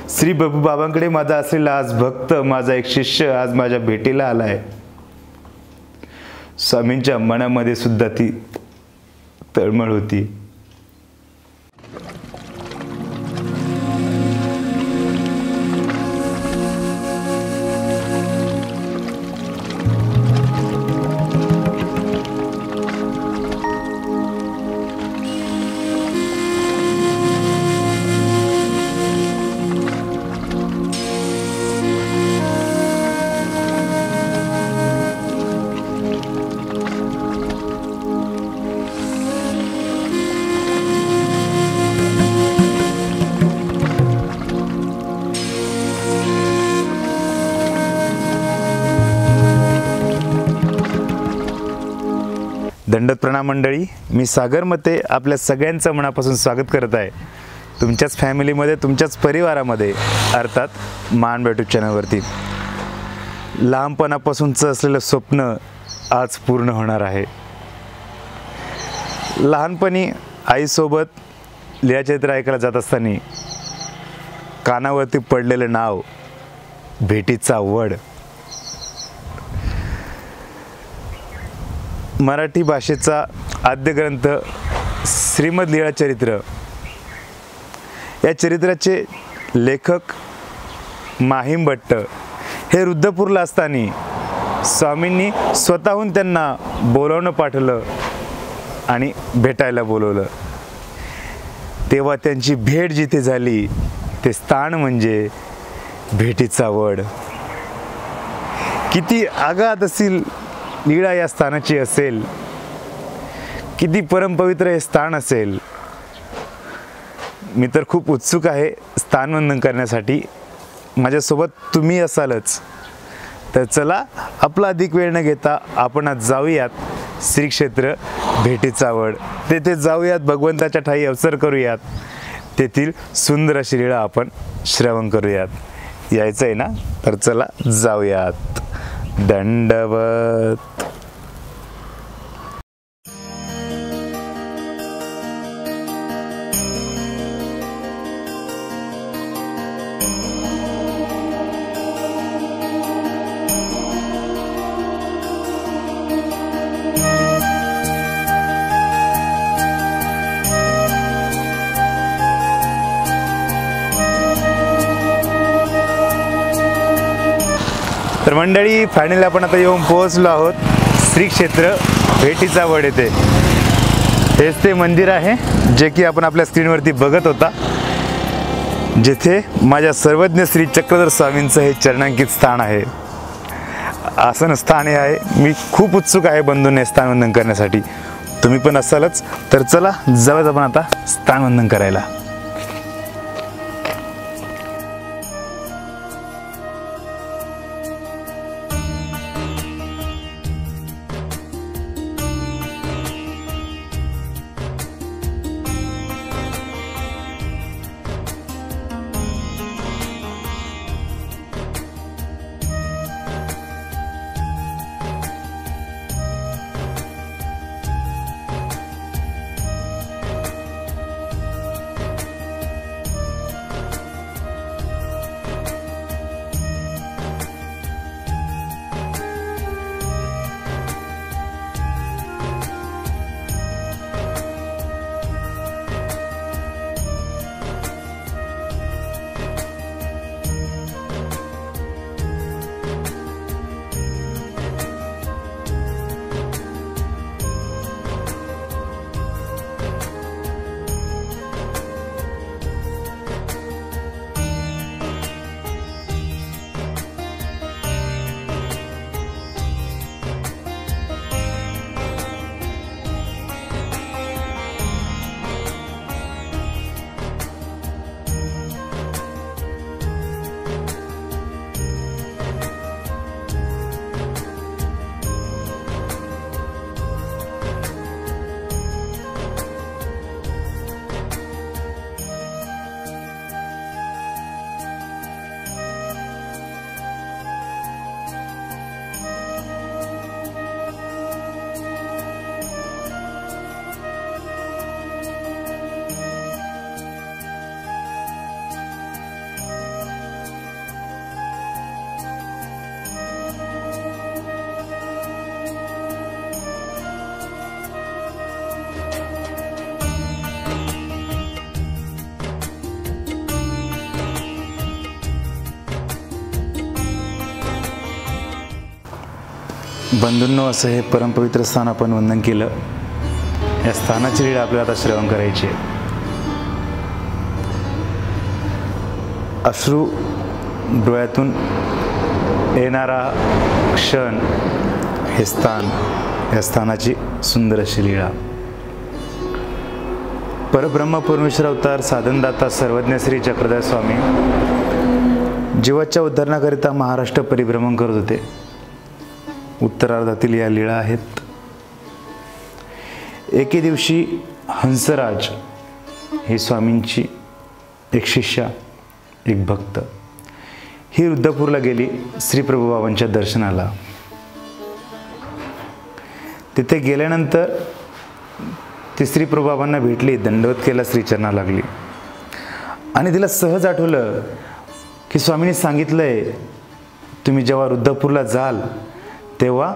श्री बाबांकडे माझा असलेला आज भक्त, माझा एक शिष्य आज माझ्या भेटीला आलाय. स्वामींच्या मनामध्ये सुद्धा ती तळमळ होती. दंडवत प्रणाम मंडळी, मी सागर मते आपल्या सगळ्यांचं मनापासून स्वागत करत आहे तुमच्याच फॅमिलीमध्ये, तुमच्याच परिवारामध्ये, अर्थात मान यूट्यूब चॅनलवरती. लहानपणापासूनचं असलेलं स्वप्न आज पूर्ण होणार आहे. लहानपणी आईसोबत लीळाचरित्र ऐकायला जात असताना कानावरती पडलेलं नाव भेटीचा वड. मराठी भाषेचा आद्य ग्रंथ श्रीमद लीळाचरित्र. या चरित्राचे लेखक माहीम भट्ट हे रुद्रपूरला असताना स्वामींनी स्वतःहून त्यांना बोलावणं पाठवलं आणि भेटायला बोलवलं. तेव्हा त्यांची भेट जिथे झाली ते स्थान म्हणजे भेटीचा वड. किती आगाध असेल लीळा या स्थानाची असेल, किती परमपवित्र हे स्थान असेल. मी तर खूप उत्सुक आहे स्थानवंदन करण्यासाठी. माझ्यासोबत तुम्ही असालच. तर चला, आपला अधिक वेळ न घेता आपण आज जाऊयात श्री क्षेत्र भेटीचा वड. तेथे जाऊयात, भगवंताच्या ठाई अवसर करूयात, तेथील सुंदर अशी लीळा आपण श्रवण करूयात. यायचं आहे ना? तर चला जाऊयात. दंडवत. तर मंडळी, फायनली आपण आता येऊन पोहोचलो आहोत श्री क्षेत्र भेटीचा वड येथे. हेच ते मंदिर आहे जे की आपण आपल्या स्क्रीनवरती बघत होता, जेथे माझ्या सर्वज्ञ श्री चक्रधर स्वामींचं हे चरणांकित स्थान आहे, आसन स्थान हे आहे. मी खूप उत्सुक आहे बंधूंना स्थानवंदन करण्यासाठी. तुम्ही पण असालच. तर चला जाऊयात आपण आता स्थानवंदन करायला. बंधूंनो, असं हे परमपवित्र स्थान आपण वंदन केलं. या स्थानाची लीळा आपल्याला आता श्रवण करायची आहे. अश्रू डोळ्यातून येणारा क्षण हे स्थान, या स्थानाची सुंदर अशी लीळा. परब्रह्म परमेश्वर अवतार साधनदाता सर्वज्ञ श्री चक्रधर स्वामी जीवाच्या उद्धारणाकरिता महाराष्ट्र परिभ्रमण करत होते. उत्तरार्धातील या लीळा आहेत. एके दिवशी हंसराज ही स्वामींची एक शिष्या, एक भक्त, ही रुद्रपूरला गेली श्री प्रभुबाबांच्या दर्शनाला. तिथे गेल्यानंतर ती श्री प्रभुबाबांना भेटली, दंडवत केला, श्रीचरणा लागली. आणि तिला सहज आठवलं की स्वामींनी सांगितलंय, तुम्ही जेव्हा रुद्रपूरला जाल तेव्हा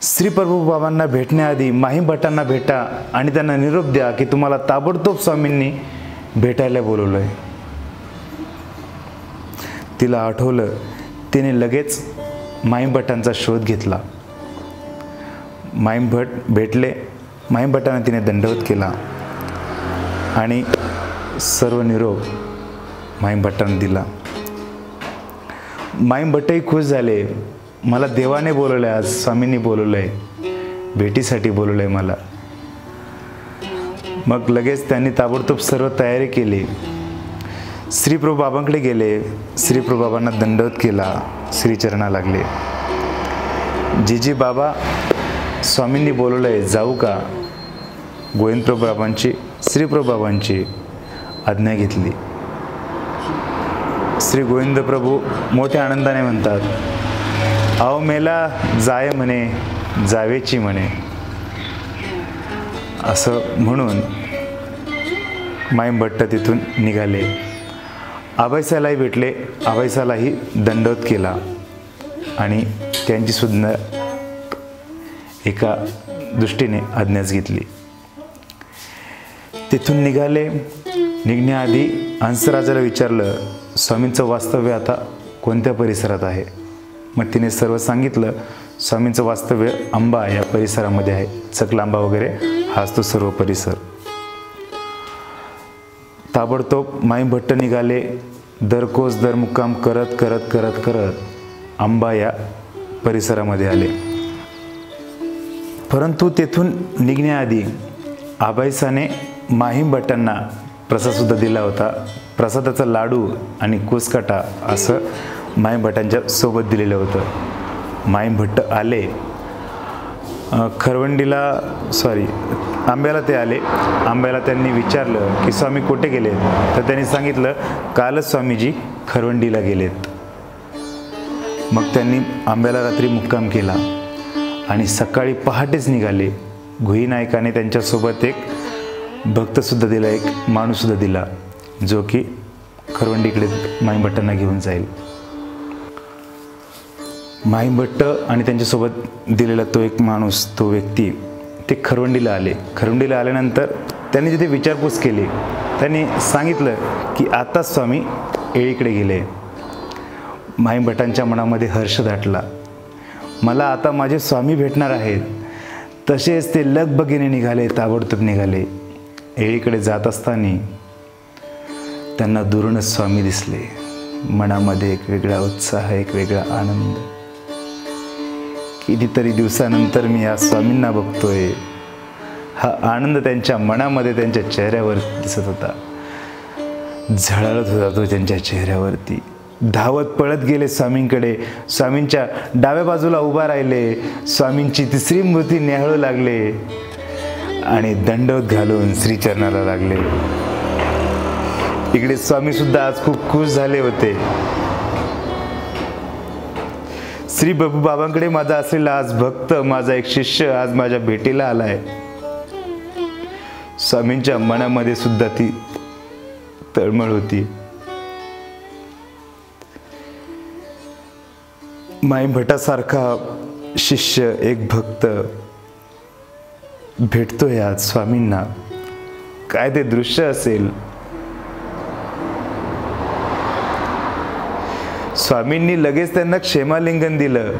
श्री प्रभुबाबांना भेटण्याआधी माहीम भट्टांना भेटा आणि त्यांना निरोप द्या की तुम्हाला ताबडतोब स्वामींनी भेटायला बोलवलंय. तिला आठवलं. तिने लगेच माहीम भट्टांचा शोध घेतला. माहीम भट्ट भेटले. माहीम भट्टांना तिने दंडवत केला आणि सर्व निरोप माहीम भट्टांना दिला. माहीम भट्टही खुश झाले. मला देवाने बोलवलंय, आज स्वामींनी बोलवलंय, भेटीसाठी बोलवलंय मला. मग लगेच त्यांनी ताबडतोब सर्व तयारी केली. श्री प्रभुबाबांकडे गेले. श्री प्रभुबाबांना दंडवत केला, श्रीचरणा लागले. जी बाबा, स्वामींनी बोलवलंय, जाऊ का? गोविंद प्रभुबाबांची, श्री प्रभुबाबांची आज्ञा घेतली. श्री गोविंद प्रभू मोठ्या आनंदाने म्हणतात, अहो मेला जाय म्हणे, जावेची म्हणे. असं म्हणून माहीम भट्ट तिथून निघाले. अभयसालाही भेटले. अभयसालाही दंडवत केला आणि त्यांची सुद्धा एका दृष्टीने आज्ञाच घेतली. तिथून निघाले. निघण्याआधी हंसराजाला विचारलं, स्वामींचं वास्तव्य आता कोणत्या परिसरात आहे? मग तिने सर्व सांगितलं. स्वामींचं वास्तव्य अंबा या परिसरामध्ये आहे. चकलांबा वगैरे हाच तो सर्व परिसर. ताबडतोब माहीम भट्ट निघाले. दरकोस दरमुक्काम करत करत करत करत अंबा या परिसरामध्ये आले. परंतु तेथून निघण्याआधी अभयसाने माहीम भट्टांना प्रसादसुद्धा दिला होता. प्रसादाचा लाडू आणि कुसकाटा असं माहीम भट्टांच्या सोबत दिलेलं होतं. माहीम भट्ट आले. आंब्याला ते आले. आंब्याला त्यांनी विचारलं की स्वामी कुठे गेले? तर त्यांनी सांगितलं, कालच स्वामीजी खरवंडीला गेलेत. मग त्यांनी आंब्याला रात्री मुक्काम केला आणि सकाळी पहाटेच निघाले. घुई नायकाने त्यांच्यासोबत एक भक्तसुद्धा दिला, एक माणूससुद्धा दिला, जो की खरवंडीकडे माहीम भट्टांना घेऊन जाईल. माहीम भट्ट आणि त्यांच्यासोबत दिलेला तो एक माणूस, तो व्यक्ती, ते खरवंडीला आले. खरवंडीला आल्यानंतर त्यांनी तिथे विचारपूस केली. त्यांनी सांगितलं की आता स्वामी येळीकडे गेले. माहीम भट्टांच्या मनामध्ये हर्ष दाटला. मला आता माझे स्वामी भेटणार आहेत. तसेच ते लगबगीने निघाले, ताबडतोब निघाले. येळीकडे जात असताना त्यांना दुरूनच स्वामी दिसले. मनामध्ये एक वेगळा उत्साह, एक वेगळा आनंद. कितीतरी दिवसानंतर मी या स्वामींना बघतोय, हा आनंद त्यांच्या मनामध्ये, त्यांच्या चेहऱ्यावर दिसत होता. झळाळत होता तो त्यांच्या चेहऱ्यावरती. धावत पळत गेले स्वामींकडे. स्वामींच्या डाव्या बाजूला उभा राहिले. स्वामींची तिसरी मूर्ती न्याहाळू लागले आणि दंडवत घालून श्रीचरणाला लागले. इकडे स्वामी सुद्धा आज खूप खुश झाले होते. श्री प्रभुबाबांकडे माझा असलेला आज भक्त, माझा एक शिष्य आज माझ्या भेटीला आलाय. स्वामींच्या मनामध्ये सुद्धा ती तळमळ होती. माहीम भट्टासारखा शिष्य, एक भक्त भेटतोय आज स्वामींना. काय ते दृश्य असेल. स्वामींनी लगेच त्यांना क्षेमालिंगन दिलं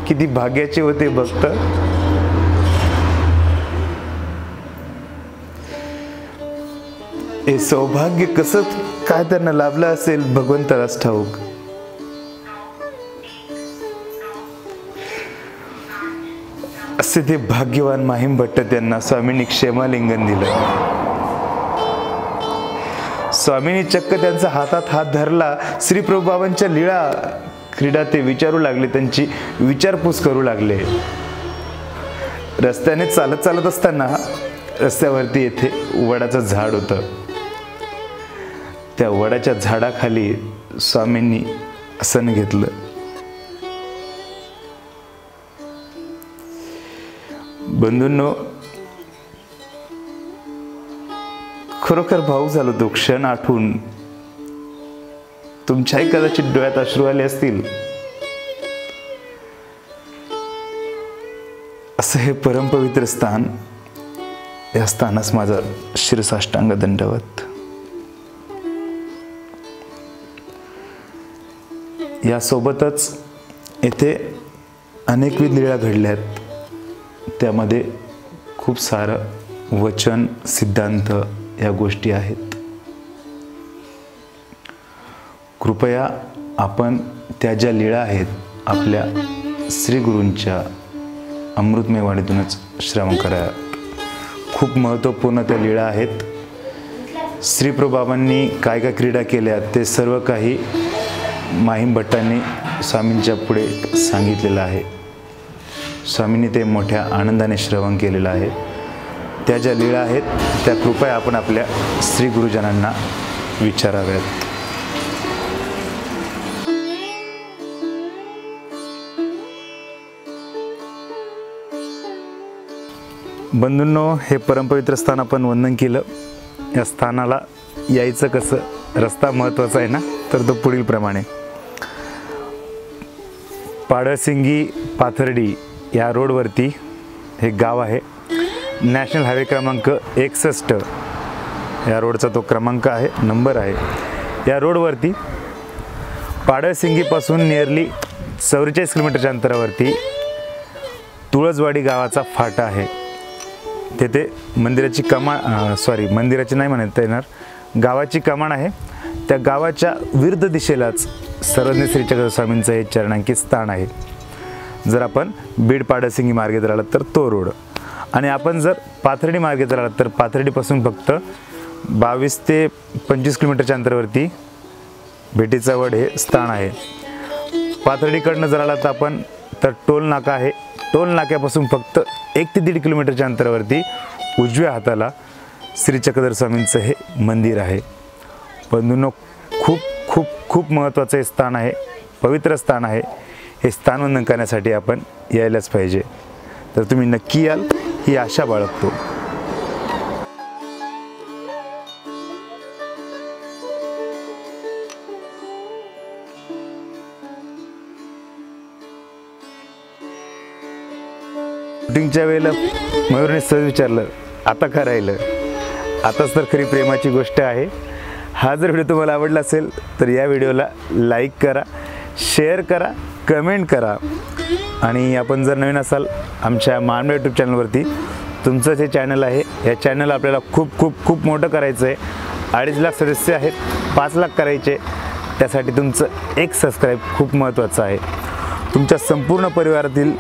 किती भाग्याचे होते भक्त. हे सौभाग्य कसं काय त्यांना लाभलं असेल भगवंतालाच ठाऊक. असे ते भाग्यवान माहीम भट्ट त्यांना स्वामींनी क्षेमालिंगन दिलं. स्वामींनी चक्क त्यांचा हातात हात धरला. श्री प्रभुबाबांच्या लीळा क्रीडा ते विचारू लागले, त्यांची विचारपूस करू लागले. रस्त्याने चालत चालत असताना रस्त्यावरती येथे वडाचं झाड होतं. त्या वडाच्या झाडाखाली स्वामींनी आसन घेतलं. बंधूंनो, खरोखर भावुक झालो तो क्षण आठवून. तुमच्याही कदाचित डोळ्यात अश्रू आले असतील. असं हे परमपवित्र स्थान, या स्थानास माझा शिरसाष्टांग दंडवत. यासोबतच येथे अनेकविध लीळा घडल्यात. त्यामध्ये खूप सारं वचन, सिद्धांत या गोष्टी आहेत. कृपया आपण त्या ज्या लीळा आहेत आपल्या श्री गुरूंच्या अमृतमय वाणीतूनच श्रवण करा. खूप महत्त्वपूर्ण त्या लीळा आहेत. श्री प्रभुबाबांनी काय काय क्रीडा केल्या ते सर्व काही माहीम भट्टांनी स्वामींच्या पुढे सांगितलेलं आहे. स्वामींनी ते मोठ्या आनंदाने श्रवण केलेलं आहे. त्या ज्या लीळा आहेत त्या कृपया आपण आपल्या श्री गुरुजनांना विचाराव्यात. बंधूंनो, हे परमपवित्र स्थान आपण वंदन केलं. या स्थानाला यायचं कसं, रस्ता महत्त्वाचा आहे ना, तर तो पुढील प्रमाणे. पाडळसिंगी पाथर्डी या रोडवरती हे गाव आहे. नॅशनल हायवे क्रमांक 61 या रोडचा तो क्रमांक आहे, नंबर आहे. या रोडवरती पाडळसिंगीपासून नियरली 44 किलोमीटरच्या अंतरावरती तुळजवाडी गावाचा फाटा आहे. तेथे मंदिराची मंदिराची नाही म्हणता येणार, गावाची कमान आहे. त्या गावाच्या विरुद्ध दिशेलाच सर्वज्ञ श्री चक्रधर स्वामींचं हे चरणांकित स्थान आहे. जर आपण बीड पाडळसिंगी मार्गे जर आलात तर तो रोड, आणि आपण जर पाथर्डी मार्गे जर आलात तर पाथर्डीपासून फक्त 22 ते 25 किलोमीटरच्या अंतरावरती भेटीचा वड हे स्थान आहे. पाथर्डीकडनं जर आलात आपण तर टोल नाका आहे. टोल नाक्यापासून फक्त 1 ते 1.5 किलोमीटरच्या अंतरावरती उजव्या हाताला श्री चक्रधर स्वामींचं हे मंदिर आहे. बंधूंनो, खूप खूप खूप महत्त्वाचं हे स्थान आहे, पवित्र स्थान आहे. हे स्थान वंदन करण्यासाठी आपण यायलाच पाहिजे. तर तुम्ही नक्की याल ही आशा बाळगतो. शूटिंगच्या वेळेला मयूरने सहज विचारलं, आता का राहिलं? आताच तर खरी प्रेमाची गोष्ट आहे. हा जर व्हिडिओ तुम्हाला आवडला असेल तर या व्हिडिओला लाईक करा, शेअर करा, कमेंट करा. आणि आपण जर नवीन असाल आमच्या महानबाई यूट्यूब चॅनलवरती, तुमचं जे चॅनल आहे या चॅनल आपल्याला खूप खूप खूप मोठं करायचं आहे. 2.5 लाख सदस्य आहेत, 5 लाख करायचे. त्यासाठी तुमचं एक सबस्क्राईब खूप महत्त्वाचं आहे. तुमच्या संपूर्ण परिवारातील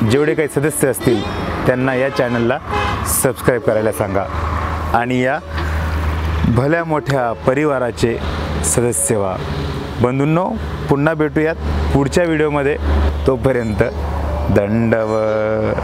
जेवढे काही सदस्य असतील त्यांना या चॅनलला सबस्क्राईब करायला सांगा. आणि या भल्या मोठ्या परिवाराचे सदस्य व्हा. बंधूंनो, पुन्हा भेटूयात पुढच्या व्हिडिओमध्ये. तोपर्यंत दंडवत.